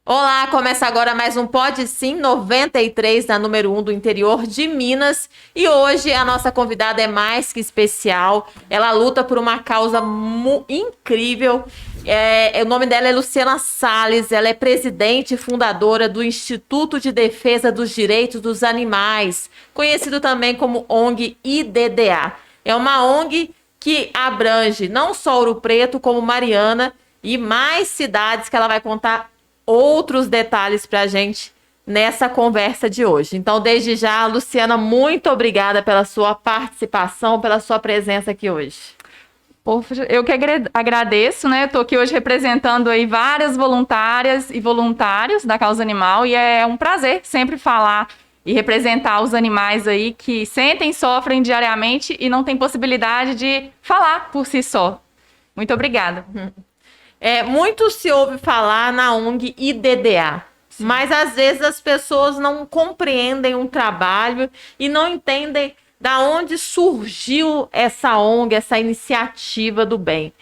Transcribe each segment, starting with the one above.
Olá, começa agora mais um Pode Sim 93 da número 1 do interior de Minas. E hoje a nossa convidada é mais que especial. Ela luta por uma causa incrível. O nome dela é Luciana Salles. Ela é presidente e fundadora do Instituto de Defesa dos Direitos dos Animais, conhecido também como ONG IDDA. É uma ONG que abrange não só Ouro Preto, como Mariana e mais cidades que ela vai contar outros detalhes para a gente nessa conversa de hoje. Então, desde já, Luciana, muito obrigada pela sua participação, pela sua presença aqui hoje. Poxa, eu que agradeço, né? Estou aqui hoje representando aí várias voluntárias e voluntários da causa animal e é um prazer sempre falar e representar os animais aí que sentem, sofrem diariamente e não têm possibilidade de falar por si só. Muito obrigada. Muito se ouve falar na ONG IDDA, mas às vezes as pessoas não compreendem o trabalho e não entendem da onde surgiu essa ONG, essa iniciativa do bem.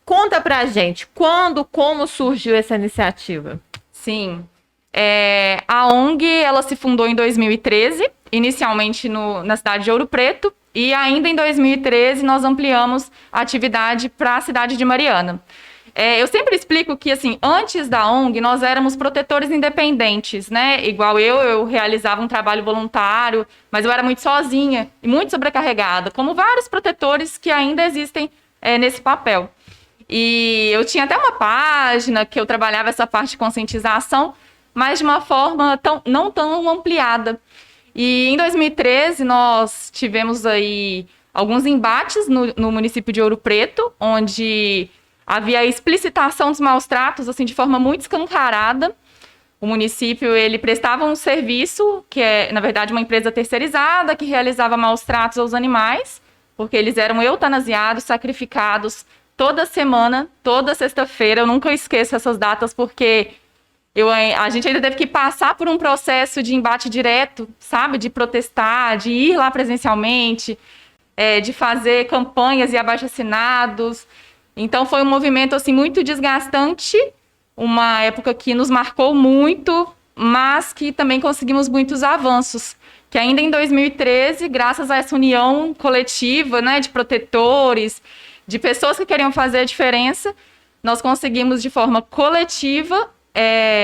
Conta pra gente, quando, como surgiu essa iniciativa? Sim, a ONG ela se fundou em 2013, inicialmente na cidade de Ouro Preto, e ainda em 2013 nós ampliamos a atividade para a cidade de Mariana. Eu sempre explico que, assim, antes da ONG, nós éramos protetores independentes, né? Igual eu realizava um trabalho voluntário, mas eu era muito sozinha e muito sobrecarregada, como vários protetores que ainda existem nesse papel. E eu tinha até uma página que eu trabalhava essa parte de conscientização, mas de uma forma não tão ampliada. E em 2013, nós tivemos aí alguns embates no município de Ouro Preto, onde havia a explicitação dos maus tratos, assim, de forma muito escancarada. O município, ele prestava um serviço, que é, na verdade, uma empresa terceirizada, que realizava maus tratos aos animais, porque eles eram eutanasiados, sacrificados toda semana, toda sexta-feira. Eu nunca esqueço essas datas, porque a gente ainda teve que passar por um processo de embate direto, sabe? De protestar, de ir lá presencialmente, de fazer campanhas e abaixo-assinados. Então foi um movimento assim muito desgastante, uma época que nos marcou muito, mas que também conseguimos muitos avanços. Que ainda em 2013, graças a essa união coletiva, né, de protetores, de pessoas que queriam fazer a diferença, nós conseguimos de forma coletiva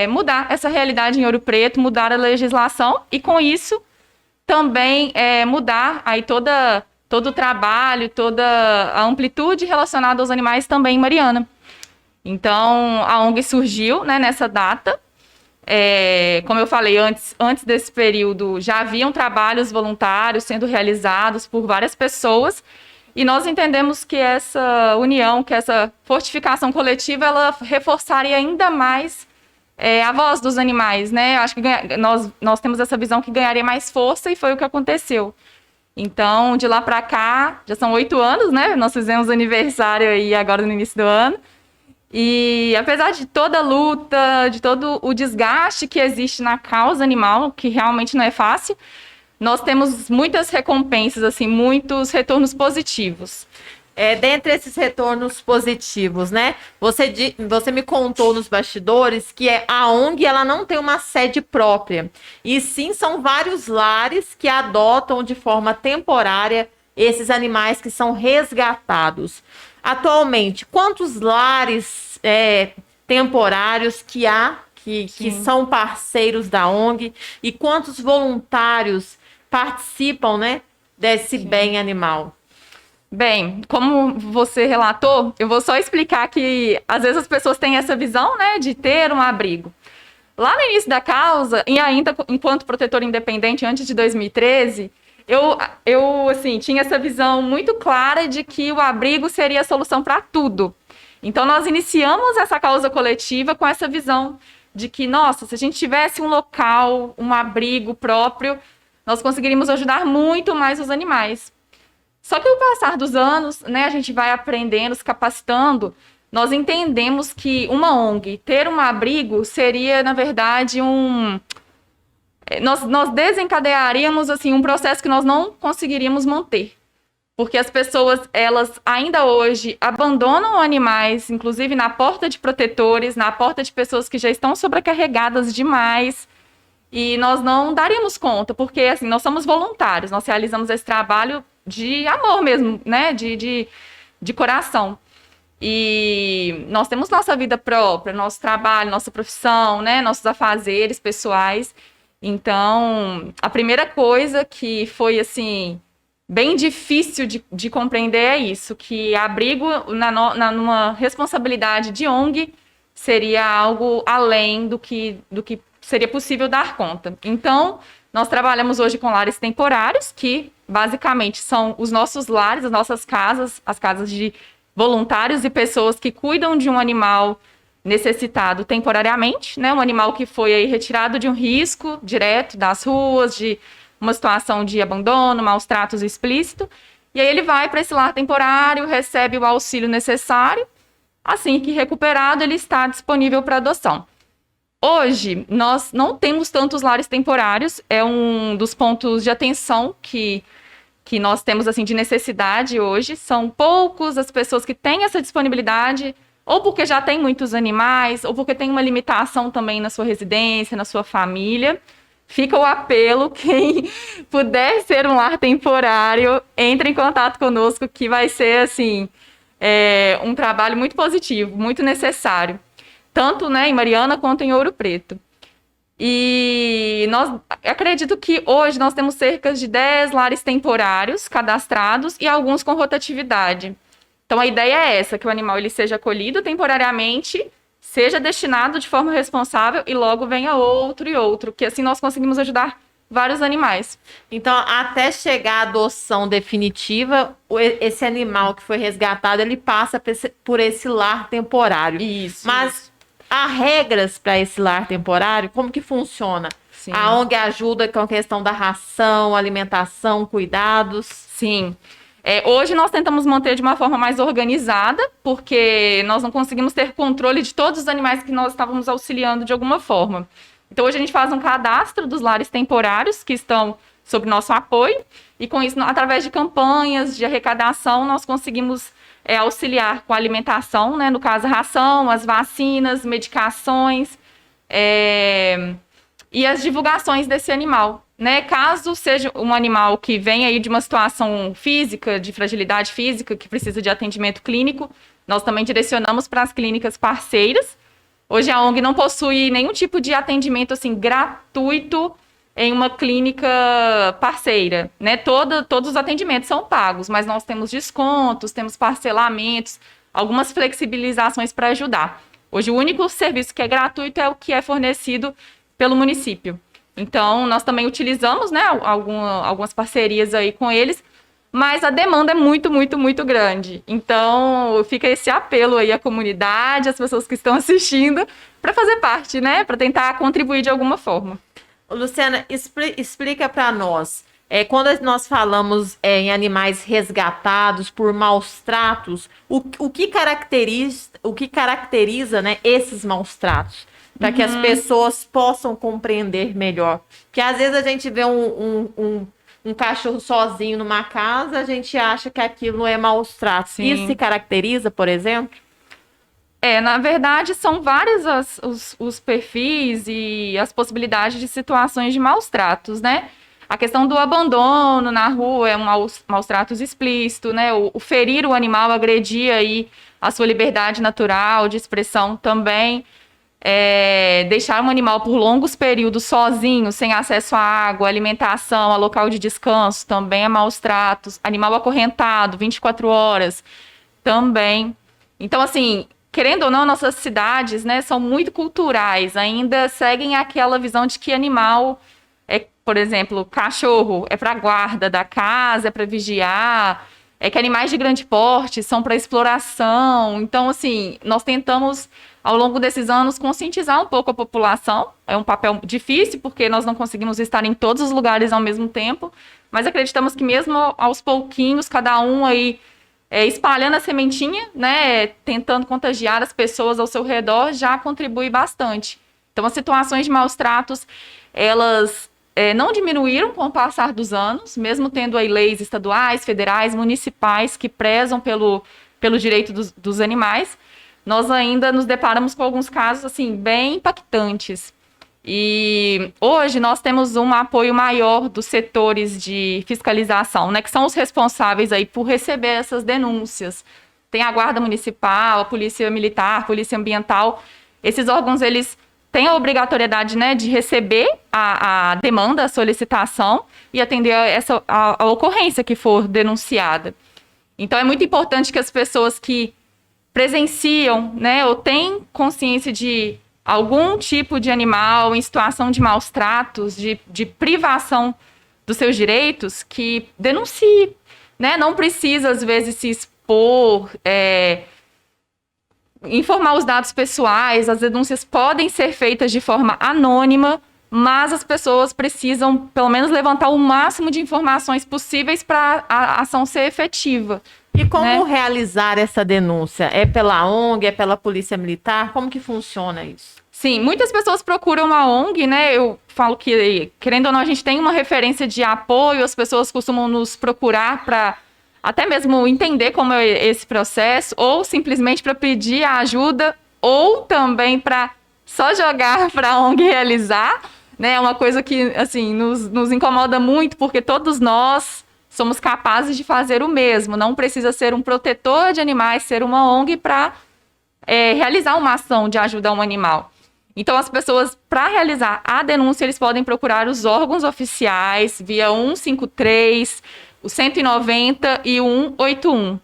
mudar essa realidade em Ouro Preto, mudar a legislação e com isso também mudar aí todo o trabalho, toda a amplitude relacionada aos animais também em Mariana. Então, a ONG surgiu, né, nessa data. Como eu falei, antes desse período, já haviam trabalhos voluntários sendo realizados por várias pessoas, e nós entendemos que essa união, que essa fortificação coletiva, ela reforçaria ainda mais a voz dos animais, né? Acho que nós temos essa visão que ganharia mais força, e foi o que aconteceu. Então, de lá para cá, já são 8 anos, né? Nós fizemos aniversário aí agora no início do ano. E apesar de toda a luta, de todo o desgaste que existe na causa animal, que realmente não é fácil, nós temos muitas recompensas, assim, muitos retornos positivos. Dentre esses retornos positivos, né? Você me contou nos bastidores que a ONG ela não tem uma sede própria, e sim são vários lares que adotam de forma temporária esses animais que são resgatados. Atualmente, quantos lares temporários que são parceiros da ONG, e quantos voluntários participam, né, desse bem animal? Bem, como você relatou, eu vou só explicar que às vezes as pessoas têm essa visão, né, de ter um abrigo. Lá no início da causa, e ainda enquanto protetor independente, antes de 2013, eu assim, tinha essa visão muito clara de que o abrigo seria a solução para tudo. Então, nós iniciamos essa causa coletiva com essa visão de que, nossa, se a gente tivesse um local, um abrigo próprio, nós conseguiríamos ajudar muito mais os animais. Só que, ao passar dos anos, né, a gente vai aprendendo, se capacitando, nós entendemos que uma ONG, ter um abrigo, seria, na verdade, nós desencadearíamos assim, um processo que nós não conseguiríamos manter. porque as pessoas, elas ainda hoje abandonam animais, inclusive na porta de protetores, na porta de pessoas que já estão sobrecarregadas demais, e nós não daríamos conta, porque assim, nós somos voluntários, nós realizamos esse trabalho de amor mesmo, né, de coração. E nós temos nossa vida própria, nosso trabalho, nossa profissão, né, nossos afazeres pessoais. Então, a primeira coisa que foi, assim, bem difícil de compreender é isso, que abrigo numa responsabilidade de ONG seria algo além do que seria possível dar conta. Então, nós trabalhamos hoje com lares temporários, que basicamente são os nossos lares, as nossas casas, as casas de voluntários e pessoas que cuidam de um animal necessitado temporariamente, né? Um animal que foi aí retirado de um risco direto das ruas, de uma situação de abandono, maus tratos explícito, e aí ele vai para esse lar temporário, recebe o auxílio necessário, assim que recuperado, ele está disponível para adoção. Hoje, nós não temos tantos lares temporários, é um dos pontos de atenção que nós temos, assim, de necessidade hoje. São poucos as pessoas que têm essa disponibilidade, ou porque já tem muitos animais, ou porque tem uma limitação também na sua residência, na sua família. Fica o apelo, quem puder ser um lar temporário, entre em contato conosco, que vai ser, assim, um trabalho muito positivo, muito necessário, tanto, né, em Mariana quanto em Ouro Preto. E acredito que hoje nós temos cerca de 10 lares temporários cadastrados e alguns com rotatividade. Então a ideia é essa, que o animal ele seja acolhido temporariamente, seja destinado de forma responsável e logo venha outro e outro, que assim nós conseguimos ajudar vários animais. Então, até chegar à adoção definitiva, esse animal que foi resgatado, ele passa por esse lar temporário. Isso. Mas há regras para esse lar temporário? Como que funciona? Sim. A ONG ajuda com a questão da ração, alimentação, cuidados? Sim. Hoje nós tentamos manter de uma forma mais organizada, porque nós não conseguimos ter controle de todos os animais que nós estávamos auxiliando de alguma forma. Então hoje a gente faz um cadastro dos lares temporários que estão sob nosso apoio, e com isso, através de campanhas de arrecadação, nós conseguimos auxiliar com a alimentação, né? No caso, a ração, as vacinas, medicações, e as divulgações desse animal, né? Caso seja um animal que vem aí de uma situação física, de fragilidade física, que precisa de atendimento clínico, nós também direcionamos para as clínicas parceiras. Hoje a ONG não possui nenhum tipo de atendimento assim gratuito em uma clínica parceira, né? Todos os atendimentos são pagos, mas nós temos descontos, temos parcelamentos, algumas flexibilizações para ajudar. Hoje o único serviço que é gratuito é o que é fornecido pelo município. Então, nós também utilizamos, né, algumas parcerias aí com eles, mas a demanda é muito, muito, muito grande. Então, fica esse apelo aí à comunidade, às pessoas que estão assistindo, para fazer parte, né, para tentar contribuir de alguma forma. Luciana, explica para nós, quando nós falamos em animais resgatados por maus tratos, o que caracteriza, né, esses maus tratos? Para que as pessoas possam compreender melhor. Porque às vezes a gente vê um cachorro sozinho numa casa, a gente acha que aquilo não é maus tratos. Sim. Isso se caracteriza, por exemplo? Na verdade, são vários os perfis e as possibilidades de situações de maus tratos, né? A questão do abandono na rua é um maus tratos explícito, né? O ferir o animal, agredir aí a sua liberdade natural de expressão também. Deixar um animal por longos períodos sozinho, sem acesso à água, alimentação, a local de descanso, também é maus tratos. Animal acorrentado, 24 horas, também. Então, assim, querendo ou não, nossas cidades, né, são muito culturais, ainda seguem aquela visão de que animal por exemplo, cachorro é para guarda da casa, é para vigiar, que animais de grande porte são para exploração. Então, assim, nós tentamos, ao longo desses anos, conscientizar um pouco a população. É um papel difícil, porque nós não conseguimos estar em todos os lugares ao mesmo tempo, mas acreditamos que mesmo aos pouquinhos, cada um aí espalhando a sementinha, né, tentando contagiar as pessoas ao seu redor, já contribui bastante. Então, as situações de maus tratos, elas não diminuíram com o passar dos anos, mesmo tendo aí leis estaduais, federais, municipais que prezam pelo direito dos animais, nós ainda nos deparamos com alguns casos assim bem impactantes. E hoje nós temos um apoio maior dos setores de fiscalização, né, que são os responsáveis aí por receber essas denúncias. Tem a Guarda Municipal, a Polícia Militar, a Polícia Ambiental. Esses órgãos, eles têm a obrigatoriedade, né, de receber a demanda, a solicitação e atender a ocorrência que for denunciada. Então, é muito importante que as pessoas que presenciam, né, ou têm consciência de algum tipo de animal em situação de maus tratos, de privação dos seus direitos, que denuncie, né? Não precisa, às vezes, se expor, informar os dados pessoais. As denúncias podem ser feitas de forma anônima, mas as pessoas precisam, pelo menos, levantar o máximo de informações possíveis para a ação ser efetiva. E como realizar essa denúncia? É pela ONG, é pela Polícia Militar? Como que funciona isso? Sim, muitas pessoas procuram a ONG, né? Eu falo que, querendo ou não, a gente tem uma referência de apoio, as pessoas costumam nos procurar para até mesmo entender como é esse processo, ou simplesmente para pedir a ajuda, ou também para só jogar para a ONG realizar, né? É uma coisa que, assim, nos incomoda muito, porque todos nós somos capazes de fazer o mesmo. Não precisa ser um protetor de animais, ser uma ONG para realizar uma ação de ajuda a um animal. Então, as pessoas, para realizar a denúncia, eles podem procurar os órgãos oficiais via 153, o 190 e o 181.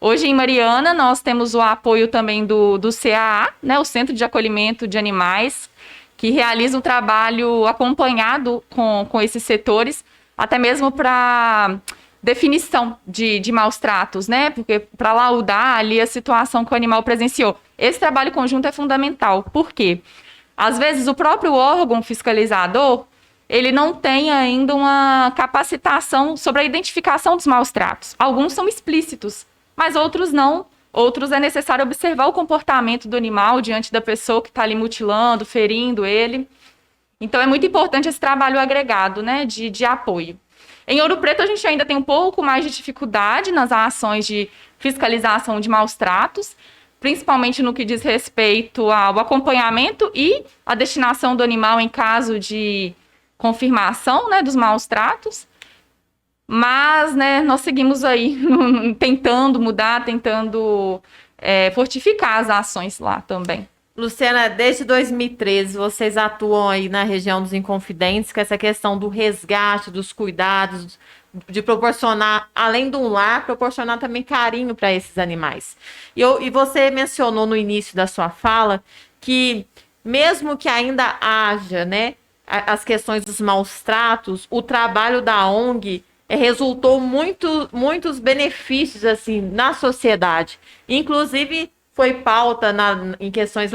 Hoje, em Mariana, nós temos o apoio também do CAA, né, o Centro de Acolhimento de Animais, que realiza um trabalho acompanhado com esses setores, até mesmo para definição de maus tratos, né? Porque para laudar ali a situação que o animal presenciou. Esse trabalho conjunto é fundamental. Por quê? Às vezes o próprio órgão fiscalizador, ele não tem ainda uma capacitação sobre a identificação dos maus tratos. Alguns são explícitos, mas outros não. Outros é necessário observar o comportamento do animal diante da pessoa que está ali mutilando, ferindo ele. Então, é muito importante esse trabalho agregado, né, de apoio. Em Ouro Preto, a gente ainda tem um pouco mais de dificuldade nas ações de fiscalização de maus tratos, principalmente no que diz respeito ao acompanhamento e a destinação do animal em caso de confirmação, né, dos maus tratos. Mas, né, nós seguimos aí tentando mudar, tentando fortificar as ações lá também. Luciana, desde 2013, vocês atuam aí na região dos Inconfidentes com essa questão do resgate, dos cuidados, de proporcionar, além do lar, proporcionar também carinho para esses animais. E você mencionou no início da sua fala que, mesmo que ainda haja, né, as questões dos maus tratos, o trabalho da ONG resultou muitos benefícios assim, na sociedade. Inclusive, foi pauta em questões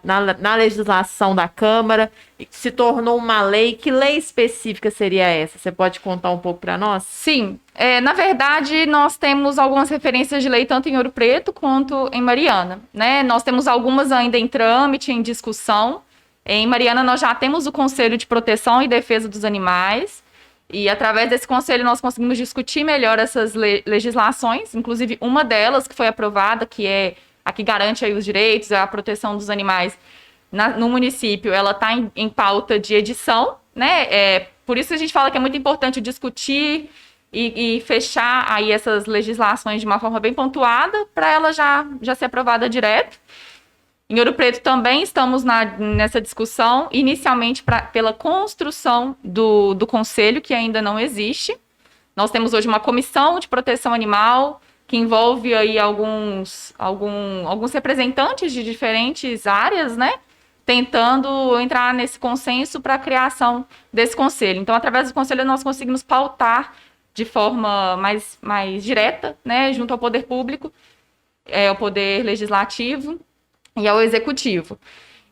na legislação da Câmara, se tornou uma lei. Que lei específica seria essa? Você pode contar um pouco para nós? Sim, na verdade nós temos algumas referências de lei tanto em Ouro Preto quanto em Mariana, né? Nós temos algumas ainda em trâmite, em discussão. Em Mariana nós já temos o Conselho de Proteção e Defesa dos Animais, e através desse conselho nós conseguimos discutir melhor essas legislações, inclusive uma delas que foi aprovada, que é a que garante aí os direitos, a proteção dos animais no município, ela está em pauta de edição, né? Por isso que a gente fala que é muito importante discutir e fechar aí essas legislações de uma forma bem pontuada, para ela já ser aprovada direto. Em Ouro Preto também estamos nessa discussão, inicialmente pela construção do conselho, que ainda não existe. Nós temos hoje uma comissão de proteção animal, que envolve aí alguns representantes de diferentes áreas, né? Tentando entrar nesse consenso para a criação desse conselho. Então, através do conselho, nós conseguimos pautar de forma mais direta, né? Junto ao poder público, ao poder legislativo e ao executivo.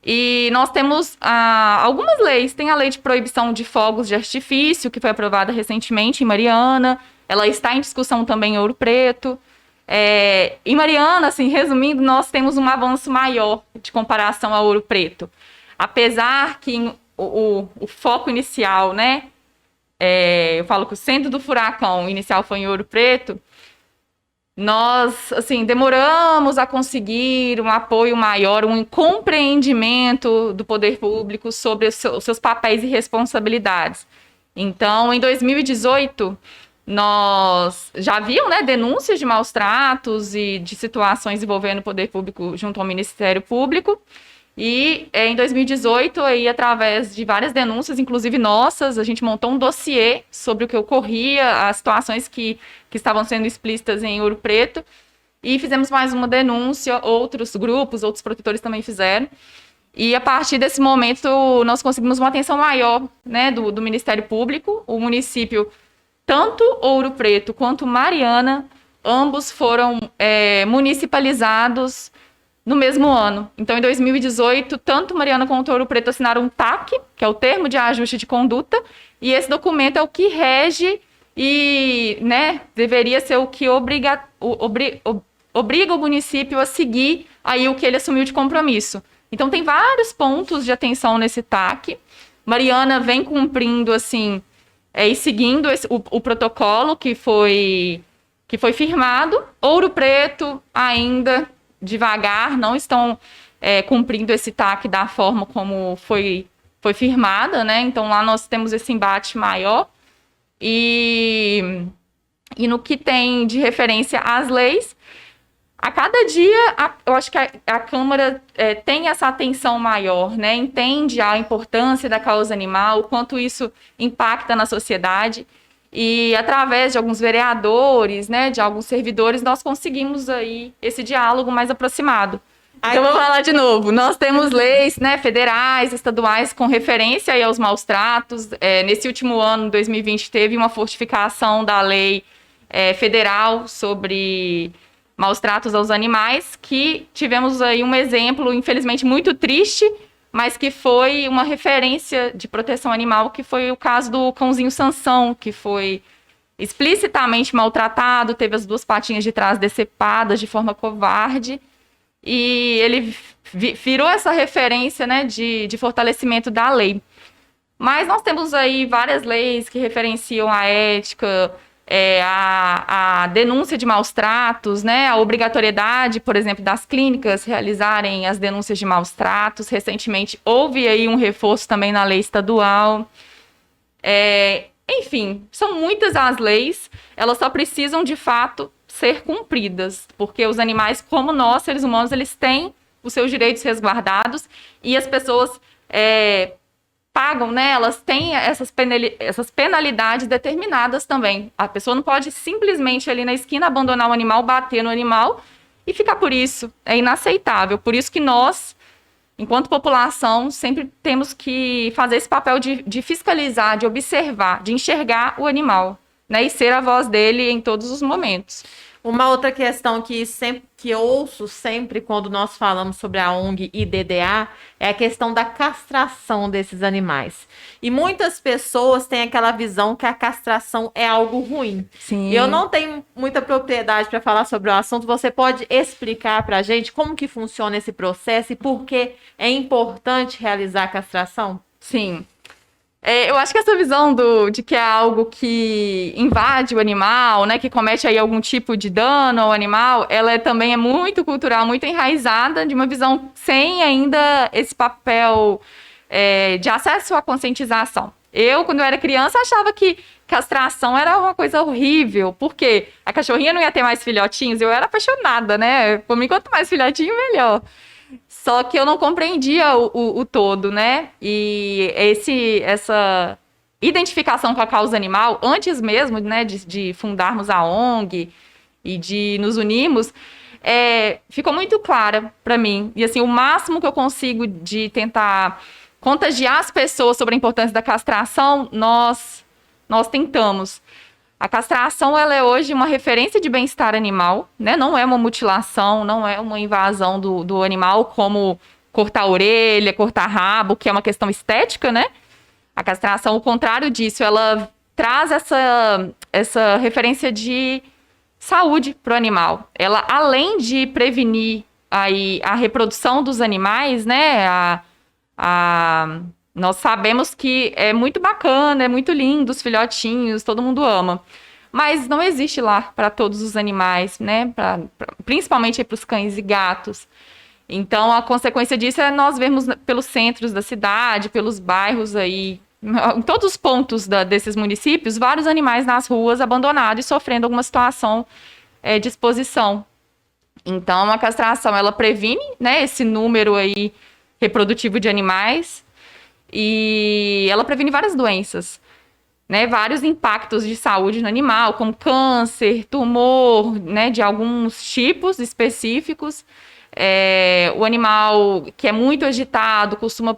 E nós temos algumas leis. Tem a lei de proibição de fogos de artifício, que foi aprovada recentemente em Mariana. Ela está em discussão também em Ouro Preto. Em Mariana, assim, resumindo, nós temos um avanço maior de comparação a Ouro Preto. Apesar que o foco inicial, né, eu falo que o centro do furacão inicial foi em Ouro Preto, nós, assim, demoramos a conseguir um apoio maior, um compreendimento do poder público sobre os seus papéis e responsabilidades. Então, em 2018, nós já haviam, né, denúncias de maus tratos e de situações envolvendo o poder público junto ao Ministério Público. E em 2018, aí, através de várias denúncias, inclusive nossas, a gente montou um dossiê sobre o que ocorria, as situações que estavam sendo explícitas em Ouro Preto, e fizemos mais uma denúncia, outros grupos, outros protetores também fizeram. E a partir desse momento, nós conseguimos uma atenção maior, né, do Ministério Público. O município, tanto Ouro Preto quanto Mariana, ambos foram municipalizados no mesmo ano. Então, em 2018, tanto Mariana quanto Ouro Preto assinaram um TAC, que é o Termo de Ajuste de Conduta, e esse documento é o que rege e, né, deveria ser o que obriga o município a seguir aí o que ele assumiu de compromisso. Então, tem vários pontos de atenção nesse TAC. Mariana vem cumprindo, assim, e seguindo o protocolo que foi firmado. Ouro Preto ainda devagar, não estão cumprindo esse TAC da forma como foi firmada, né? Então, lá nós temos esse embate maior. E no que tem de referência às leis, a cada dia, eu acho que a Câmara tem essa atenção maior, né? Entende a importância da causa animal, o quanto isso impacta na sociedade. E através de alguns vereadores, né, de alguns servidores, nós conseguimos aí esse diálogo mais aproximado. Então, eu vou falar de novo. Nós temos leis, né, federais, estaduais, com referência aí aos maus tratos. Nesse último ano, 2020, teve uma fortificação da lei federal sobre maus tratos aos animais, que tivemos aí um exemplo, infelizmente, muito triste, mas que foi uma referência de proteção animal, que foi o caso do cãozinho Sansão, que foi explicitamente maltratado, teve as duas patinhas de trás decepadas de forma covarde, e ele virou essa referência, né, de fortalecimento da lei. Mas nós temos aí várias leis que referenciam a ética, a denúncia de maus tratos, né, a obrigatoriedade, por exemplo, das clínicas realizarem as denúncias de maus tratos. Recentemente houve aí um reforço também na lei estadual. Enfim, são muitas as leis, elas só precisam de fato ser cumpridas, porque os animais, como nós, seres humanos, eles têm os seus direitos resguardados e as pessoas pagam, né? Elas têm essas penalidades determinadas também. A pessoa não pode simplesmente ali na esquina abandonar o animal, bater no animal e ficar por isso. É inaceitável. Por isso que nós, enquanto população, sempre temos que fazer esse papel de fiscalizar, de observar, de enxergar o animal, né? E ser a voz dele em todos os momentos. Uma outra questão que eu ouço sempre quando nós falamos sobre a ONG e DDA é a questão da castração desses animais. E muitas pessoas têm aquela visão que a castração é algo ruim. Sim. E eu não tenho muita propriedade para falar sobre o assunto. Você pode explicar para a gente como que funciona esse processo e por que é importante realizar a castração? Sim. Eu acho que essa visão de que é algo que invade o animal, né, que comete aí algum tipo de dano ao animal, ela também é muito cultural, muito enraizada, de uma visão sem ainda esse papel de acesso à conscientização. Eu, quando eu era criança, achava que castração era uma coisa horrível, porque a cachorrinha não ia ter mais filhotinhos, eu era apaixonada, né? Por mim, quanto mais filhotinho, melhor. Só que eu não compreendia o todo, né? E essa identificação com a causa animal, antes mesmo, né, de fundarmos a ONG e de nos unirmos, ficou muito clara para mim. E assim, o máximo que eu consigo de tentar contagiar as pessoas sobre a importância da castração, nós tentamos. A castração, ela é hoje uma referência de bem-estar animal, né? Não é uma mutilação, não é uma invasão do animal, como cortar a orelha, cortar rabo, que é uma questão estética, né? A castração, o contrário disso, ela traz essa referência de saúde para o animal. Ela, além de prevenir aí a reprodução dos animais, né? Nós sabemos que é muito bacana, é muito lindo, os filhotinhos, todo mundo ama. Mas não existe lá para todos os animais, né? Principalmente para os cães e gatos. Então, a consequência disso é nós vermos pelos centros da cidade, pelos bairros aí, em todos os pontos desses municípios, vários animais nas ruas abandonados e sofrendo alguma situação de exposição. Então, a castração, ela previne, né, esse número aí reprodutivo de animais e ela previne várias doenças, né, vários impactos de saúde no animal, como câncer, tumor, né, de alguns tipos específicos. O animal que é muito agitado costuma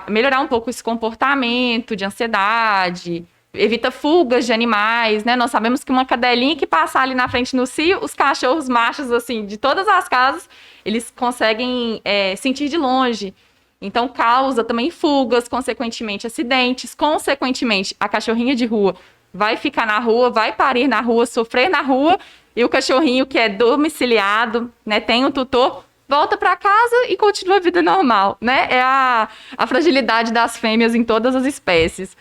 melhorar um pouco esse comportamento de ansiedade, evita fugas de animais, né? Nós sabemos que uma cadelinha que passar ali na frente no cio, os cachorros machos, assim, de todas as casas, eles conseguem sentir de longe. Então, causa também fugas, consequentemente, acidentes. Consequentemente, a cachorrinha de rua vai ficar na rua, vai parir na rua, sofrer na rua, e o cachorrinho que é domiciliado, né, tem um tutor, volta para casa e continua a vida normal, né? É a fragilidade das fêmeas em todas as espécies.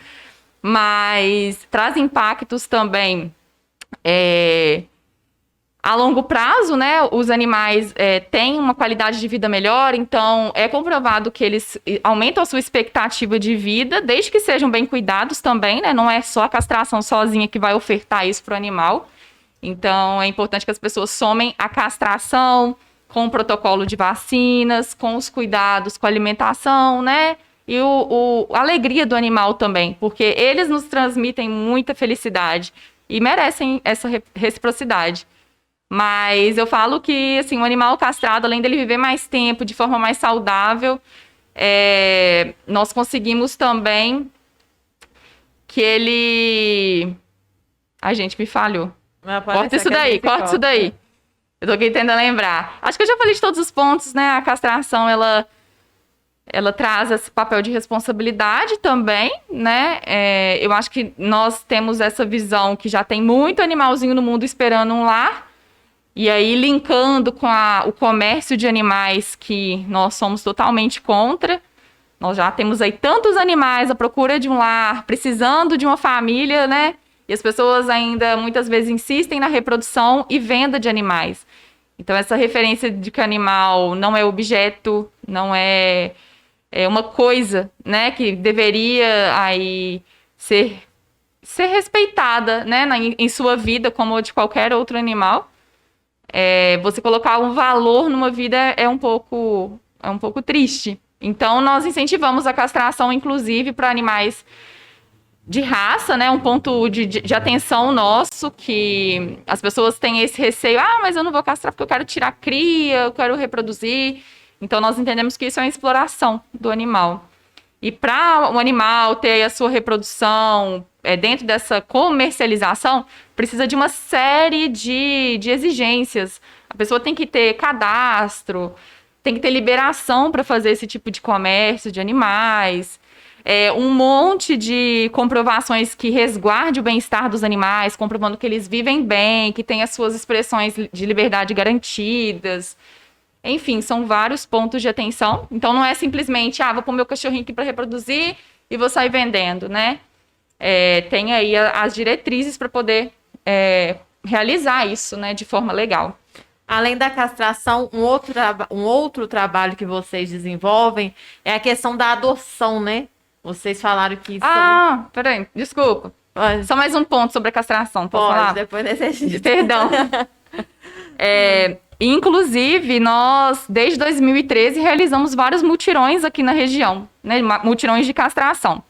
Mas traz impactos também a longo prazo, né? Os animais têm uma qualidade de vida melhor, então é comprovado que eles aumentam a sua expectativa de vida, desde que sejam bem cuidados também, né? Não é só a castração sozinha que vai ofertar isso para o animal. Então é importante que as pessoas somem a castração com o protocolo de vacinas, com os cuidados com a alimentação, né? E a alegria do animal também, porque eles nos transmitem muita felicidade e merecem essa reciprocidade. Mas eu falo que, assim, o animal castrado, além dele viver mais tempo, de forma mais saudável, nós conseguimos também que ele... Ai, gente, me falhou. Corta isso daí. Eu tô aqui tentando lembrar. Acho que eu já falei de todos os pontos, né? A castração, ela traz esse papel de responsabilidade também, né? Eu acho que nós temos essa visão que já tem muito animalzinho no mundo esperando um lar. E aí, linkando com o comércio de animais, que nós somos totalmente contra. Nós já temos aí tantos animais à procura de um lar, precisando de uma família, né? E as pessoas ainda, muitas vezes, insistem na reprodução e venda de animais. Então, essa referência de que o animal não é objeto, não é uma coisa, né? Que deveria aí ser respeitada, né? Em sua vida, como de qualquer outro animal. Você colocar um valor numa vida é um pouco triste. Então, nós incentivamos a castração, inclusive, para animais de raça, né? Um ponto de atenção nosso, que as pessoas têm esse receio. Mas eu não vou castrar porque eu quero tirar cria, eu quero reproduzir. Então, nós entendemos que isso é uma exploração do animal. E para o animal ter a sua reprodução dentro dessa comercialização, precisa de uma série de exigências. A pessoa tem que ter cadastro, tem que ter liberação para fazer esse tipo de comércio de animais, um monte de comprovações que resguarde o bem-estar dos animais, comprovando que eles vivem bem, que têm as suas expressões de liberdade garantidas. Enfim, são vários pontos de atenção. Então, não é simplesmente, vou pôr meu cachorrinho aqui para reproduzir e vou sair vendendo, né? Tem aí as diretrizes para poder realizar isso, né, de forma legal. Além da castração, um outro trabalho que vocês desenvolvem é a questão da adoção, né? Vocês falaram que... Peraí, desculpa. Pode. Só mais um ponto sobre a castração, posso falar? Depois necessito. Perdão. Inclusive, nós, desde 2013, realizamos vários mutirões aqui na região, né? Mutirões de castração.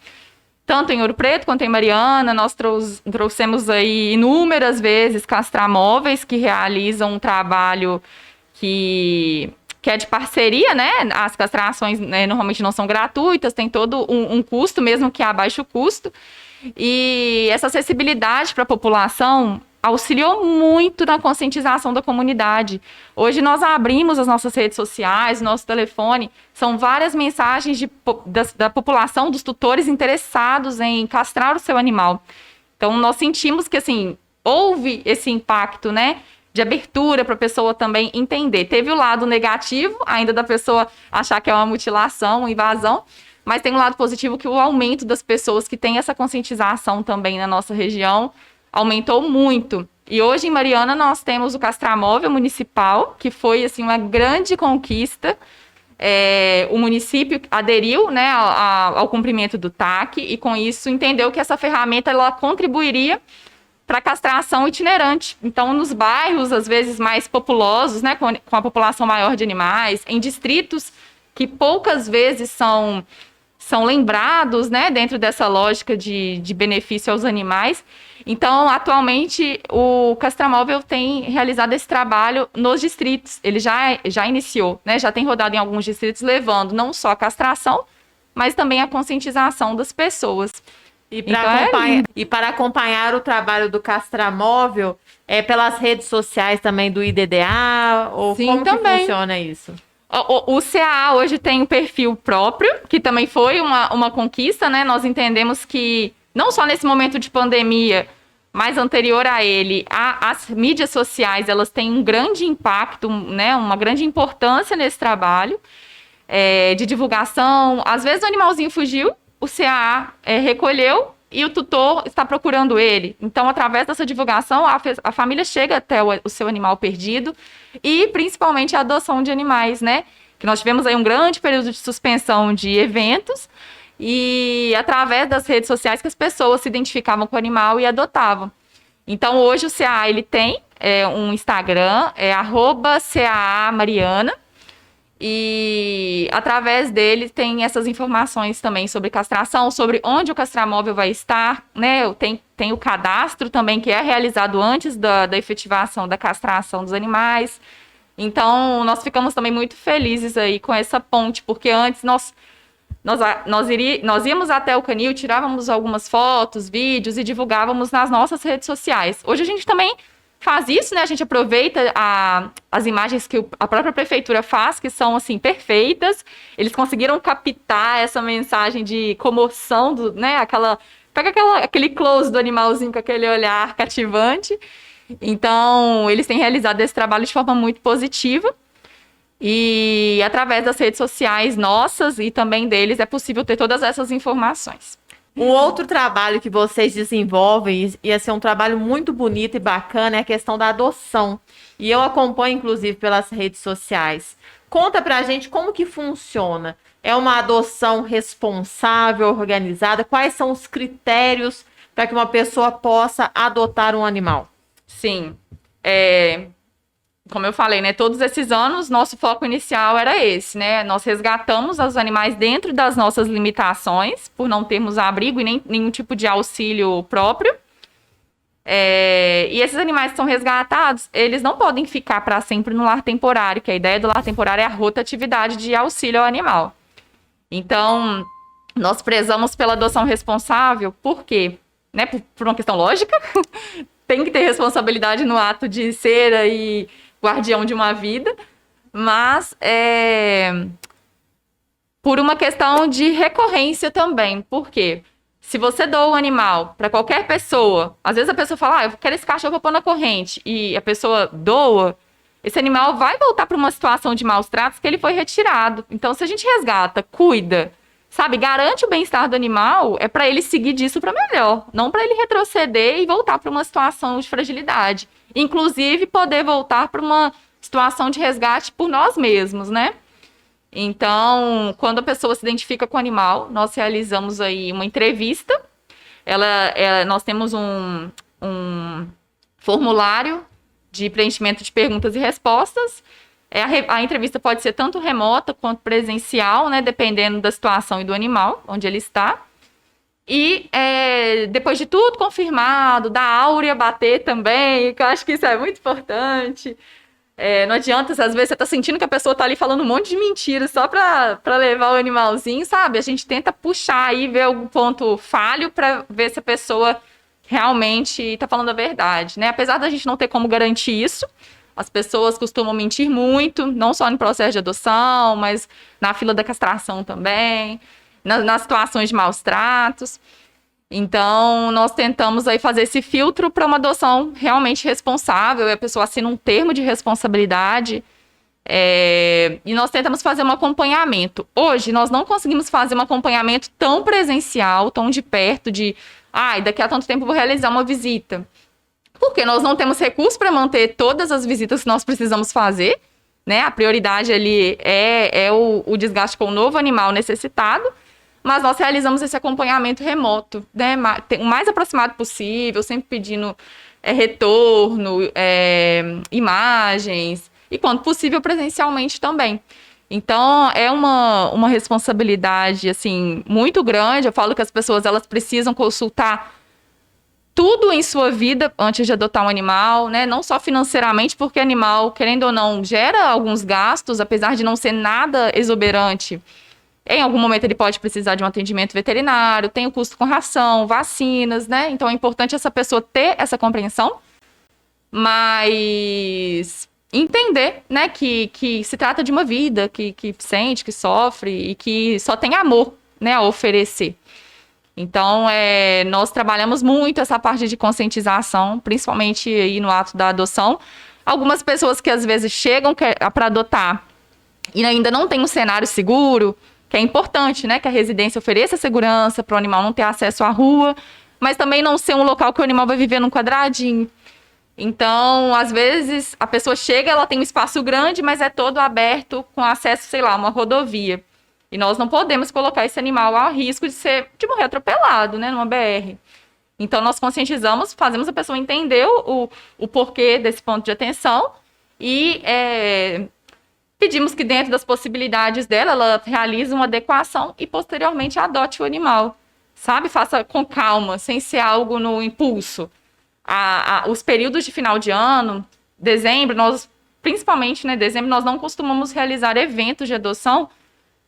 Tanto em Ouro Preto quanto em Mariana, nós trouxemos aí inúmeras vezes castramóveis que realizam um trabalho que é de parceria, né? As castrações normalmente não são gratuitas, tem todo um custo, mesmo que a baixo custo. E essa acessibilidade para a população auxiliou muito na conscientização da comunidade. Hoje nós abrimos as nossas redes sociais, nosso telefone, são várias mensagens da população, dos tutores interessados em castrar o seu animal. Então nós sentimos que, assim, houve esse impacto, né, de abertura para a pessoa também entender. Teve o lado negativo, ainda da pessoa achar que é uma mutilação, uma invasão, mas tem um lado positivo que o aumento das pessoas que têm essa conscientização também na nossa região aumentou muito. E hoje em Mariana nós temos o castramóvel municipal, que foi assim uma grande conquista. O município aderiu, né, ao cumprimento do TAC e com isso entendeu que essa ferramenta ela contribuiria para a castração itinerante. Então, nos bairros, às vezes, mais populosos, né, com a população maior de animais, em distritos que poucas vezes são lembrados, né, dentro dessa lógica de benefício aos animais. Então, atualmente, o castramóvel tem realizado esse trabalho nos distritos. Ele já iniciou, né, já tem rodado em alguns distritos, levando não só a castração, mas também a conscientização das pessoas. E para acompanhar o trabalho do castramóvel, pelas redes sociais também do IDDA? Ou Sim, como também. que funciona isso? O CAA hoje tem um perfil próprio, que também foi uma conquista, né? Nós entendemos que, não só nesse momento de pandemia, mas anterior a ele, as mídias sociais, elas têm um grande impacto, né? Uma grande importância nesse trabalho de divulgação. Às vezes o animalzinho fugiu, o CAA recolheu e o tutor está procurando ele. Então, através dessa divulgação, a família chega até o seu animal perdido e, principalmente, a adoção de animais, né? Que nós tivemos aí um grande período de suspensão de eventos e, através das redes sociais, que as pessoas se identificavam com o animal e adotavam. Então, hoje o CAA, ele tem um Instagram, @CAAMariana. E através dele tem essas informações também sobre castração, sobre onde o castramóvel vai estar, né? Tem o cadastro também que é realizado antes da efetivação da castração dos animais. Então, nós ficamos também muito felizes aí com essa ponte, porque antes nós íamos até o canil, tirávamos algumas fotos, vídeos e divulgávamos nas nossas redes sociais. Hoje a gente também faz isso, né? A gente aproveita as imagens que a própria prefeitura faz, que são, assim, perfeitas. Eles conseguiram captar essa mensagem de comoção, né? Pega aquele close do animalzinho com aquele olhar cativante. Então, eles têm realizado esse trabalho de forma muito positiva. E através das redes sociais nossas e também deles é possível ter todas essas informações. Um outro trabalho que vocês desenvolvem, e esse é um trabalho muito bonito e bacana, é a questão da adoção. E eu acompanho, inclusive, pelas redes sociais. Conta pra gente como que funciona. É uma adoção responsável, organizada? Quais são os critérios para que uma pessoa possa adotar um animal? Sim. Como eu falei, né? Todos esses anos, nosso foco inicial era esse, né? Nós resgatamos os animais dentro das nossas limitações, por não termos abrigo e nem nenhum tipo de auxílio próprio. E esses animais que são resgatados, eles não podem ficar para sempre no lar temporário, que a ideia do lar temporário é a rotatividade de auxílio ao animal. Então, nós prezamos pela adoção responsável, por quê? Né? Por uma questão lógica, tem que ter responsabilidade no ato de ser aí guardião de uma vida, mas por uma questão de recorrência também. Por quê? Se você doa um animal para qualquer pessoa, às vezes a pessoa fala, eu quero esse cachorro para pôr na corrente, e a pessoa doa, esse animal vai voltar para uma situação de maus tratos que ele foi retirado. Então, se a gente resgata, cuida, sabe, garante o bem-estar do animal, é para ele seguir disso para melhor, não para ele retroceder e voltar para uma situação de fragilidade. Inclusive, poder voltar para uma situação de resgate por nós mesmos, né? Então, quando a pessoa se identifica com o animal, nós realizamos aí uma entrevista. Nós temos um formulário de preenchimento de perguntas e respostas. A entrevista pode ser tanto remota quanto presencial, né? Dependendo da situação e do animal, onde ele está. E depois de tudo confirmado, da áurea bater também, que eu acho que isso é muito importante. Não adianta, às vezes você tá sentindo que a pessoa tá ali falando um monte de mentiras só pra levar o animalzinho, sabe? A gente tenta puxar aí, ver algum ponto falho pra ver se a pessoa realmente tá falando a verdade, né? Apesar da gente não ter como garantir isso, as pessoas costumam mentir muito, não só no processo de adoção, mas na fila da castração também, nas situações de maus tratos. Então, nós tentamos aí fazer esse filtro para uma adoção realmente responsável, e a pessoa assina um termo de responsabilidade E nós tentamos fazer um acompanhamento. Hoje, nós não conseguimos fazer um acompanhamento tão presencial, tão de perto, daqui a tanto tempo eu vou realizar uma visita. Porque nós não temos recursos para manter todas as visitas que nós precisamos fazer, né? A prioridade ali é o desgaste com o novo animal necessitado, mas nós realizamos esse acompanhamento remoto, né? O mais aproximado possível, sempre pedindo retorno, imagens, e quando possível presencialmente também. Então, é uma responsabilidade, assim, muito grande. Eu falo que as pessoas, elas precisam consultar tudo em sua vida antes de adotar um animal, né? Não só financeiramente, porque animal, querendo ou não, gera alguns gastos, apesar de não ser nada exuberante. Em algum momento ele pode precisar de um atendimento veterinário, tem o custo com ração, vacinas, né? Então é importante essa pessoa ter essa compreensão, mas entender, né, que se trata de uma vida que sente, que sofre e que só tem amor, né, a oferecer. Então, nós trabalhamos muito essa parte de conscientização, principalmente aí no ato da adoção. Algumas pessoas que às vezes chegam para adotar e ainda não tem um cenário seguro, que é importante, né, que a residência ofereça segurança para o animal não ter acesso à rua, mas também não ser um local que o animal vai viver num quadradinho. Então, às vezes, a pessoa chega, ela tem um espaço grande, mas é todo aberto com acesso, sei lá, a uma rodovia. E nós não podemos colocar esse animal ao risco de morrer atropelado, né, numa BR. Então, nós conscientizamos, fazemos a pessoa entender o porquê desse ponto de atenção e pedimos que, dentro das possibilidades dela, ela realize uma adequação e, posteriormente, adote o animal, sabe? Faça com calma, sem ser algo no impulso. Os períodos de final de ano, dezembro, principalmente, né, dezembro, nós não costumamos realizar eventos de adoção,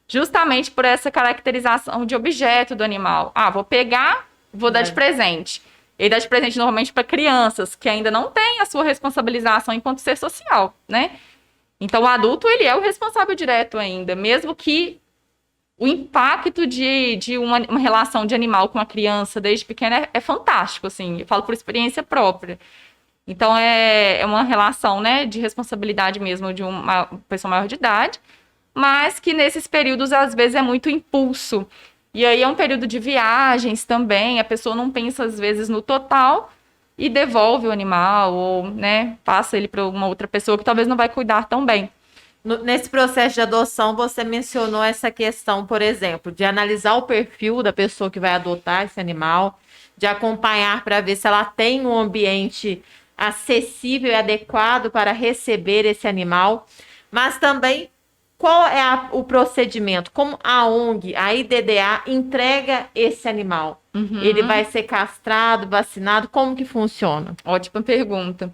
justamente por essa caracterização de objeto do animal. Vou pegar, vou dar de presente. Ele dá de presente normalmente para crianças que ainda não têm a sua responsabilização enquanto ser social, né? Então, o adulto, ele é o responsável direto ainda, mesmo que o impacto de uma relação de animal com a criança desde pequena é fantástico, assim. Eu falo por experiência própria. Então, é uma relação, né, de responsabilidade mesmo de uma pessoa maior de idade, mas que nesses períodos, às vezes, é muito impulso. E aí é um período de viagens também, a pessoa não pensa, às vezes, no total e devolve o animal, ou, né, passa ele para uma outra pessoa que talvez não vai cuidar tão bem. Nesse processo de adoção, você mencionou essa questão, por exemplo, de analisar o perfil da pessoa que vai adotar esse animal, de acompanhar para ver se ela tem um ambiente acessível e adequado para receber esse animal, mas também qual é o procedimento, como a ONG, a IDDA, entrega esse animal? Uhum. Ele vai ser castrado, vacinado, como que funciona? Ótima pergunta.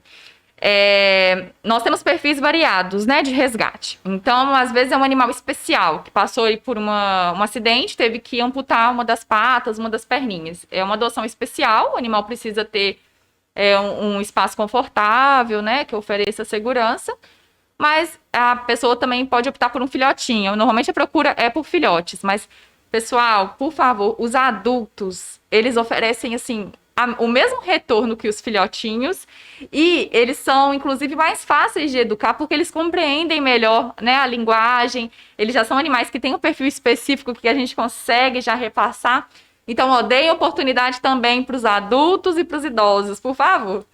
Nós temos perfis variados, né, de resgate. Então, às vezes é um animal especial, que passou aí por um acidente, teve que amputar uma das patas, uma das perninhas. É uma adoção especial, o animal precisa ter um espaço confortável, né, que ofereça segurança, mas a pessoa também pode optar por um filhotinho. Normalmente a procura é por filhotes, mas, pessoal, por favor, os adultos, eles oferecem, assim, o mesmo retorno que os filhotinhos, e eles são, inclusive, mais fáceis de educar, porque eles compreendem melhor, né, a linguagem, eles já são animais que têm um perfil específico que a gente consegue já repassar. Então, deem oportunidade também para os adultos e para os idosos, por favor.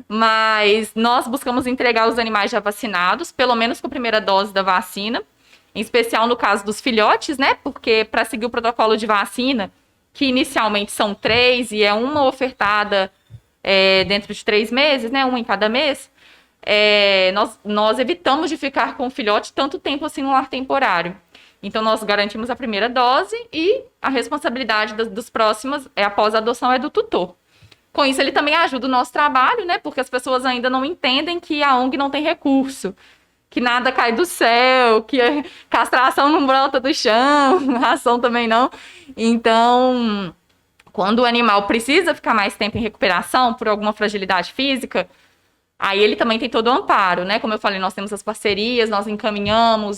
Mas nós buscamos entregar os animais já vacinados, pelo menos com a primeira dose da vacina, em especial no caso dos filhotes, né, porque para seguir o protocolo de vacina, que inicialmente são 3 e é uma ofertada dentro de 3 meses, né, uma em cada mês, nós evitamos de ficar com o filhote tanto tempo assim no lar temporário. Então, nós garantimos a primeira dose e a responsabilidade dos próximos, após a adoção, é do tutor. Com isso, ele também ajuda o nosso trabalho, né, porque as pessoas ainda não entendem que a ONG não tem recurso, que nada cai do céu, que a castração não brota do chão, ração também não. Então, quando o animal precisa ficar mais tempo em recuperação por alguma fragilidade física, aí ele também tem todo o amparo, né? Como eu falei, nós temos as parcerias, nós encaminhamos,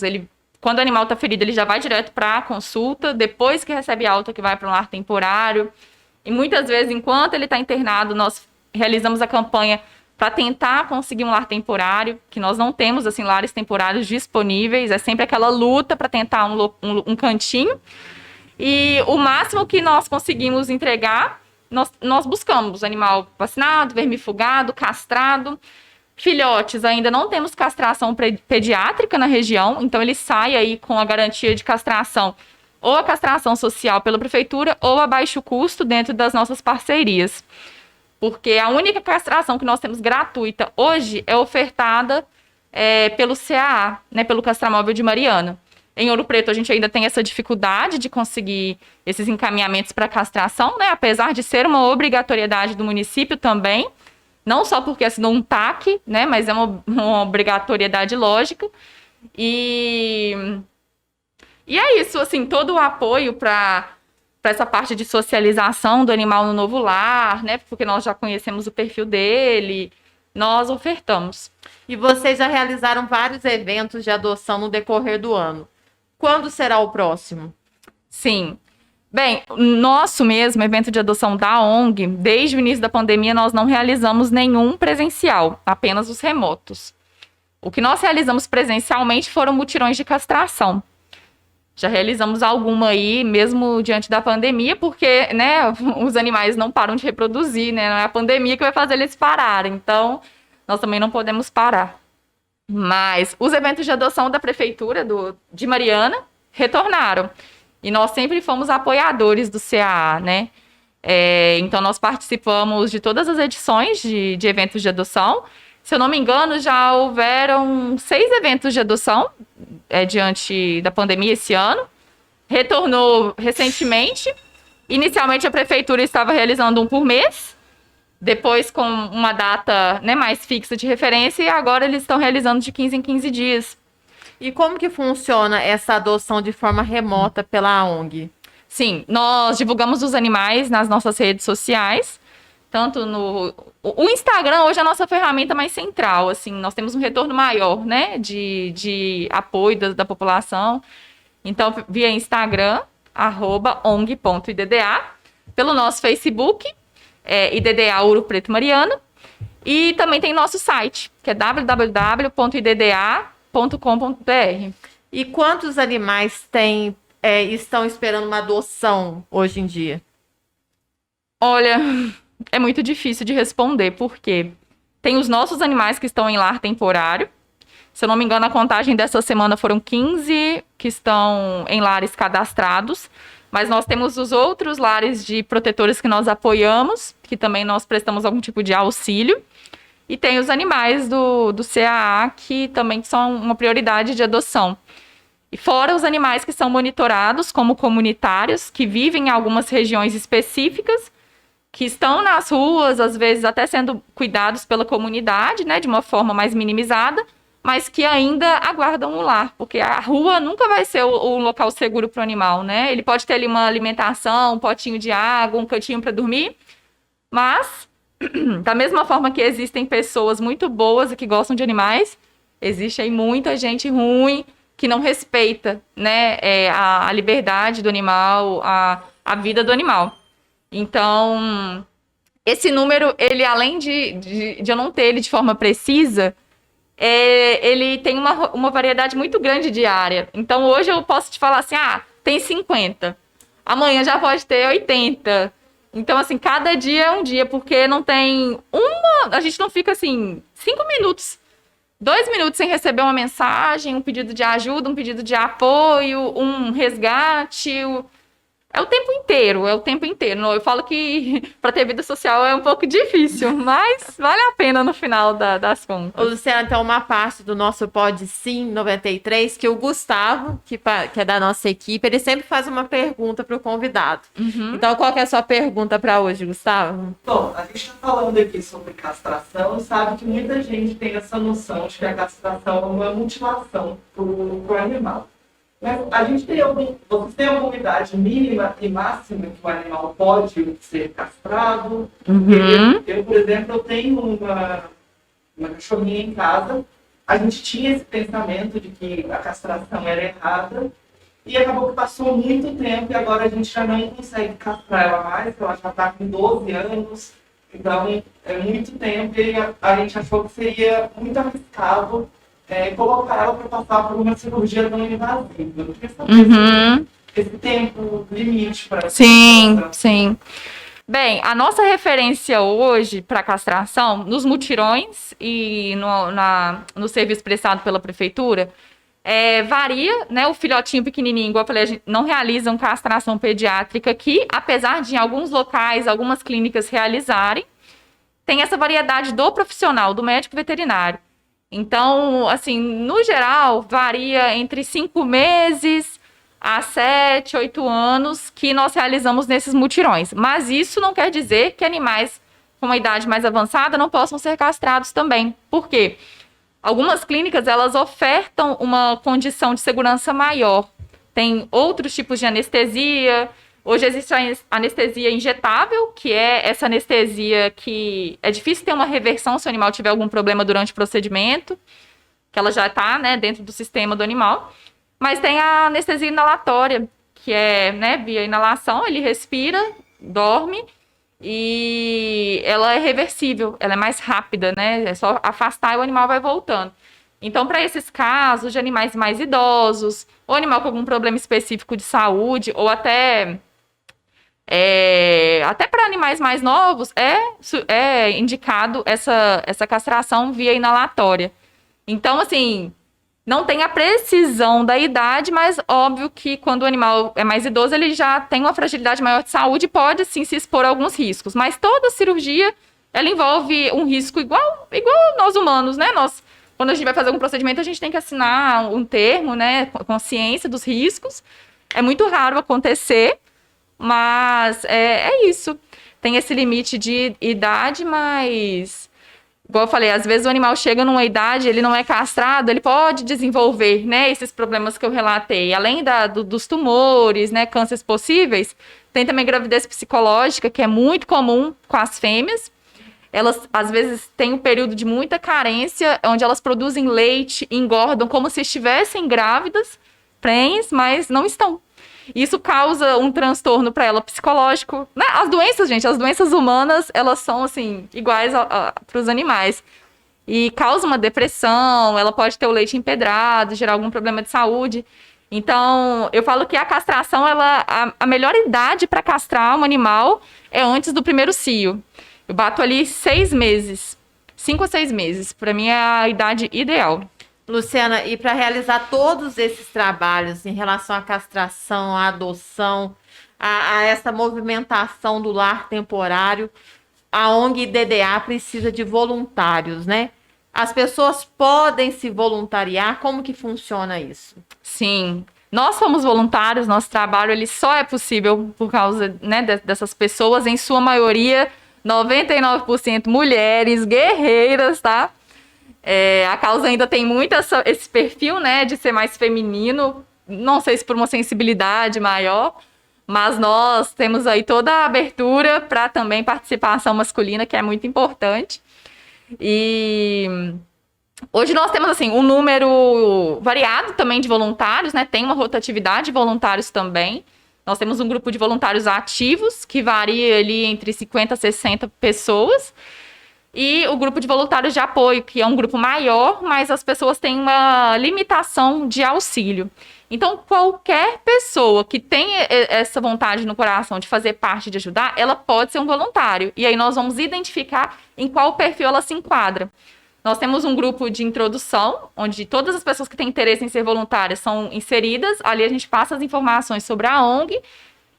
quando o animal está ferido, ele já vai direto para a consulta, depois que recebe alta, que vai para um lar temporário. E muitas vezes, enquanto ele está internado, nós realizamos a campanha para tentar conseguir um lar temporário, que nós não temos assim lares temporários disponíveis, é sempre aquela luta para tentar um cantinho. E o máximo que nós conseguimos entregar, nós buscamos animal vacinado, vermifugado, castrado. Filhotes, ainda não temos castração pediátrica na região, então ele sai aí com a garantia de castração, ou a castração social pela prefeitura, ou a baixo custo dentro das nossas parcerias. Porque a única castração que nós temos gratuita hoje é ofertada pelo CAA, né, pelo Castramóvel de Mariana. Em Ouro Preto, a gente ainda tem essa dificuldade de conseguir esses encaminhamentos para castração, né, apesar de ser uma obrigatoriedade do município também, não só porque assinou um TAC, né, mas é uma obrigatoriedade lógica. E é isso, assim, todo o apoio para essa parte de socialização do animal no novo lar, né? Porque nós já conhecemos o perfil dele, nós ofertamos. E vocês já realizaram vários eventos de adoção no decorrer do ano. Quando será o próximo? Sim. Bem, nosso mesmo evento de adoção da ONG, desde o início da pandemia, nós não realizamos nenhum presencial, apenas os remotos. O que nós realizamos presencialmente foram mutirões de castração. Já realizamos alguma aí, mesmo diante da pandemia, porque, né, os animais não param de reproduzir, né? Não é a pandemia que vai fazer eles pararem. Então, nós também não podemos parar. Mas os eventos de adoção da prefeitura de Mariana retornaram. E nós sempre fomos apoiadores do CAA, né? Então, nós participamos de todas as edições de eventos de adoção. Se eu não me engano, já houveram 6 eventos de adoção diante da pandemia esse ano. Retornou recentemente. Inicialmente, a prefeitura estava realizando um por mês. Depois, com uma data, né, mais fixa de referência. E agora, eles estão realizando de 15 em 15 dias. E como que funciona essa adoção de forma remota pela ONG? Sim, nós divulgamos os animais nas nossas redes sociais. Tanto o Instagram hoje é a nossa ferramenta mais central, assim, nós temos um retorno maior, né, de apoio da população. Então, via Instagram, @ong.idda, pelo nosso Facebook, IDDA Ouro Preto Mariana, e também tem nosso site, que é www.idda.com.br. E quantos animais estão esperando uma adoção hoje em dia? Olha, é muito difícil de responder, porque tem os nossos animais que estão em lar temporário. Se eu não me engano, a contagem dessa semana foram 15 que estão em lares cadastrados. Mas nós temos os outros lares de protetores que nós apoiamos, que também nós prestamos algum tipo de auxílio. E tem os animais do CAA, que também são uma prioridade de adoção. E fora os animais que são monitorados como comunitários, que vivem em algumas regiões específicas, que estão nas ruas, às vezes até sendo cuidados pela comunidade, né, de uma forma mais minimizada, mas que ainda aguardam um lar, porque a rua nunca vai ser o local seguro para o animal, né? Ele pode ter ali uma alimentação, um potinho de água, um cantinho para dormir, mas da mesma forma que existem pessoas muito boas e que gostam de animais, existe aí muita gente ruim que não respeita, né, a liberdade do animal, a vida do animal. Então, esse número, ele além de eu não ter ele de forma precisa, ele tem uma variedade muito grande de área. Então, hoje eu posso te falar assim, tem 50. Amanhã já pode ter 80. Então, assim, cada dia é um dia, porque não tem a gente não fica, assim, 5 minutos, 2 minutos sem receber uma mensagem, um pedido de ajuda, um pedido de apoio, um resgate. É o tempo inteiro, Eu falo que para ter vida social é um pouco difícil, mas vale a pena no final das contas. Ô, Luciana, então uma parte do nosso Pode Sim 93, que o Gustavo, que é da nossa equipe, ele sempre faz uma pergunta para o convidado. Uhum. Então, qual que é a sua pergunta para hoje, Gustavo? Bom, a gente está falando aqui sobre castração e sabe que muita gente tem essa noção de que a castração é uma mutilação pro animal. Mas a gente vocês têm alguma idade mínima e máxima que o animal pode ser castrado? Uhum. Eu, por exemplo, tenho uma cachorrinha em casa. A gente tinha esse pensamento de que a castração era errada e acabou que passou muito tempo e agora a gente já não consegue castrar ela mais, ela já está com 12 anos. Então, é muito tempo e a gente achou que seria muito arriscado colocar ela para passar por uma cirurgia tão invasiva. Eu queria saber esse tempo limite para Sim, sim. Bem, a nossa referência hoje para castração, nos mutirões e no serviço prestado pela prefeitura, varia, né? O filhotinho pequenininho, igual eu falei, a gente não realizam castração pediátrica aqui, apesar de em alguns locais, algumas clínicas realizarem, tem essa variedade do profissional, do médico veterinário. Então, assim, no geral, varia entre 5 meses a 7, 8 anos que nós realizamos nesses mutirões. Mas isso não quer dizer que animais com uma idade mais avançada não possam ser castrados também. Por quê? Algumas clínicas, elas ofertam uma condição de segurança maior. Tem outros tipos de anestesia. Hoje existe a anestesia injetável, que é essa anestesia que é difícil ter uma reversão se o animal tiver algum problema durante o procedimento, que ela já está, né, dentro do sistema do animal. Mas tem a anestesia inalatória, que é, né, via inalação, ele respira, dorme, e ela é reversível, ela é mais rápida, né? É só afastar e o animal vai voltando. Então, para esses casos de animais mais idosos, ou animal com algum problema específico de saúde, ou até para animais mais novos, é indicado essa castração via inalatória. Então, assim, não tem a precisão da idade, mas óbvio que quando o animal é mais idoso, ele já tem uma fragilidade maior de saúde e pode, sim, se expor a alguns riscos. Mas toda cirurgia, ela envolve um risco igual nós humanos, né? Quando a gente vai fazer algum procedimento, a gente tem que assinar um termo, né? Consciência dos riscos. É muito raro acontecer, mas é isso. Tem esse limite de idade, mas... Igual eu falei, às vezes o animal chega numa idade, ele não é castrado, ele pode desenvolver, né, esses problemas que eu relatei. Além dos tumores, né, cânceres possíveis, tem também gravidez psicológica, que é muito comum com as fêmeas. Elas, às vezes, têm um período de muita carência, onde elas produzem leite, engordam como se estivessem grávidas, prenhes, mas não estão. Isso causa um transtorno para ela psicológico. Né? As doenças, gente, as doenças humanas, elas são, assim, iguais para os animais. E causa uma depressão, ela pode ter o leite empedrado, gerar algum problema de saúde. Então, eu falo que a castração, a melhor idade para castrar um animal é antes do primeiro cio. Eu bato ali 6 meses, 5 a 6 meses. Para mim é a idade ideal. Luciana, e para realizar todos esses trabalhos em relação à castração, à adoção, a essa movimentação do lar temporário, a ONG DDA precisa de voluntários, né? As pessoas podem se voluntariar? Como que funciona isso? Sim, nós somos voluntários, nosso trabalho ele só é possível por causa, né, dessas pessoas, em sua maioria, 99% mulheres, guerreiras, tá? A causa ainda tem muito esse perfil, né, de ser mais feminino, não sei se por uma sensibilidade maior, mas nós temos aí toda a abertura para também participação masculina, que é muito importante. E hoje nós temos, assim, um número variado também de voluntários, né, tem uma rotatividade de voluntários também. Nós temos um grupo de voluntários ativos, que varia ali entre 50 a 60 pessoas, e o grupo de voluntários de apoio, que é um grupo maior, mas as pessoas têm uma limitação de auxílio. Então, qualquer pessoa que tenha essa vontade no coração de fazer parte, de ajudar, ela pode ser um voluntário. E aí nós vamos identificar em qual perfil ela se enquadra. Nós temos um grupo de introdução, onde todas as pessoas que têm interesse em ser voluntárias são inseridas. Ali a gente passa as informações sobre a ONG,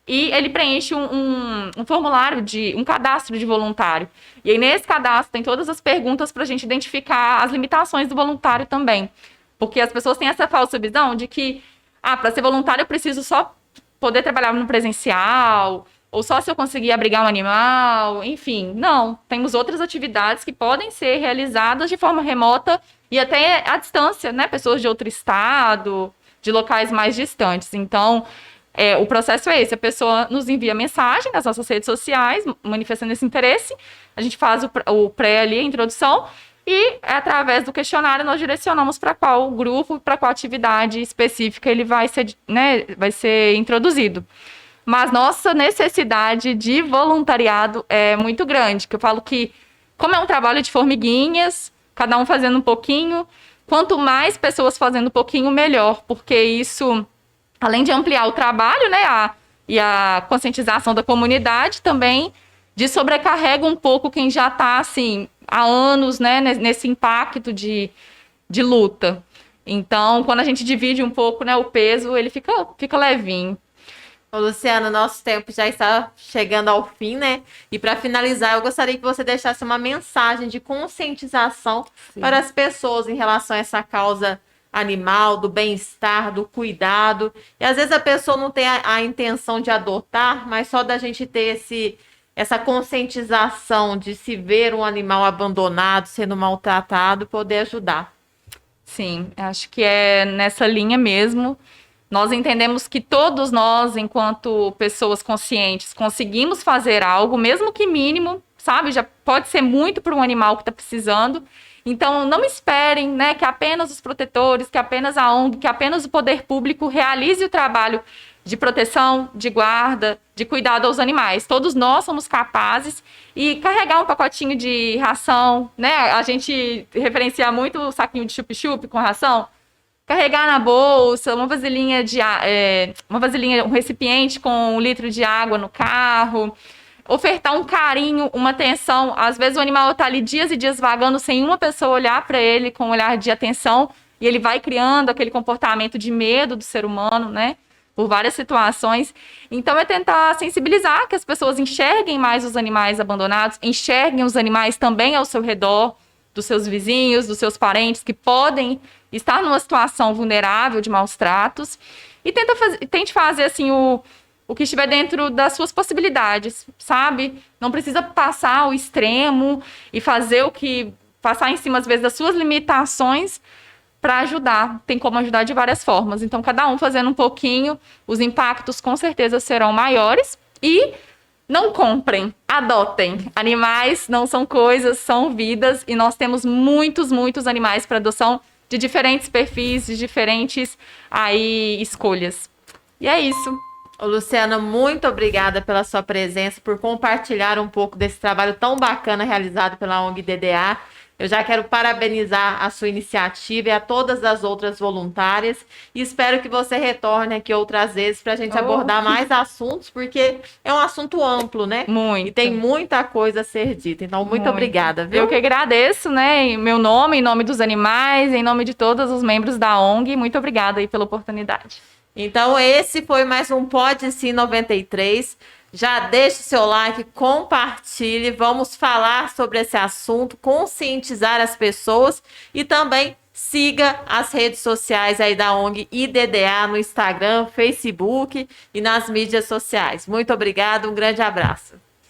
e ele preenche um formulário, um cadastro de voluntário. E aí, nesse cadastro, tem todas as perguntas para a gente identificar as limitações do voluntário também. Porque as pessoas têm essa falsa visão de que, para ser voluntário, eu preciso só poder trabalhar no presencial, ou só se eu conseguir abrigar um animal, enfim. Não, temos outras atividades que podem ser realizadas de forma remota e até à distância, né? Pessoas de outro estado, de locais mais distantes. Então, o processo é esse, a pessoa nos envia mensagem nas nossas redes sociais, manifestando esse interesse, a gente faz o pré ali, a introdução, e através do questionário nós direcionamos para qual grupo, para qual atividade específica ele vai ser, né, vai ser introduzido. mas nossa necessidade de voluntariado é muito grande, que eu falo que, como é um trabalho de formiguinhas, cada um fazendo um pouquinho, quanto mais pessoas fazendo um pouquinho, melhor, porque isso, além de ampliar o trabalho, né, e a conscientização da comunidade, também de sobrecarrega um pouco quem já está, assim, há anos, né, nesse impacto de luta. Então, quando a gente divide um pouco, né, o peso, ele fica levinho. Ô, Luciana, nosso tempo já está chegando ao fim, né? E para finalizar, eu gostaria que você deixasse uma mensagem de conscientização para as pessoas em relação a essa causa animal, do bem-estar, do cuidado. E às vezes a pessoa não tem a intenção de adotar, mas só da gente ter essa conscientização de se ver um animal abandonado, sendo maltratado, poder ajudar. Sim, acho que é nessa linha mesmo. Nós entendemos que todos nós, enquanto pessoas conscientes, conseguimos fazer algo, mesmo que mínimo, sabe? Já pode ser muito para um animal que está precisando. Então, não esperem, né, que apenas os protetores, que apenas a ONG, que apenas o poder público realize o trabalho de proteção, de guarda, de cuidado aos animais. Todos nós somos capazes e carregar um pacotinho de ração, né? A gente referencia muito o saquinho de chup-chup com ração. Carregar na bolsa, uma vasilhinha, um recipiente com 1 litro de água no carro, ofertar um carinho, uma atenção. Às vezes o animal está ali dias e dias vagando sem uma pessoa olhar para ele com um olhar de atenção e ele vai criando aquele comportamento de medo do ser humano, né? Por várias situações. Então é tentar sensibilizar que as pessoas enxerguem mais os animais abandonados, enxerguem os animais também ao seu redor, dos seus vizinhos, dos seus parentes que podem estar numa situação vulnerável de maus tratos e tente fazer assim o que estiver dentro das suas possibilidades, sabe? Não precisa passar ao extremo e passar em cima às vezes das suas limitações para ajudar. Tem como ajudar de várias formas. Então, cada um fazendo um pouquinho, os impactos com certeza serão maiores e não comprem, adotem. Animais não são coisas, são vidas e nós temos muitos, muitos animais para adoção de diferentes perfis, de diferentes escolhas. E é isso. Ô, Luciana, muito obrigada pela sua presença, por compartilhar um pouco desse trabalho tão bacana realizado pela ONG DDA. Eu já quero parabenizar a sua iniciativa e a todas as outras voluntárias e espero que você retorne aqui outras vezes para a gente abordar mais assuntos, porque é um assunto amplo, né? Muito. E tem muita coisa a ser dita. Então, muito obrigada, viu? Eu que agradeço, né? Em meu nome, em nome dos animais, em nome de todos os membros da ONG. Muito obrigada aí pela oportunidade. Então, esse foi mais um Pode Sim 93. Já deixe seu like, compartilhe, vamos falar sobre esse assunto, conscientizar as pessoas e também siga as redes sociais aí da ONG IDDA no Instagram, Facebook e nas mídias sociais. Muito obrigada, um grande abraço.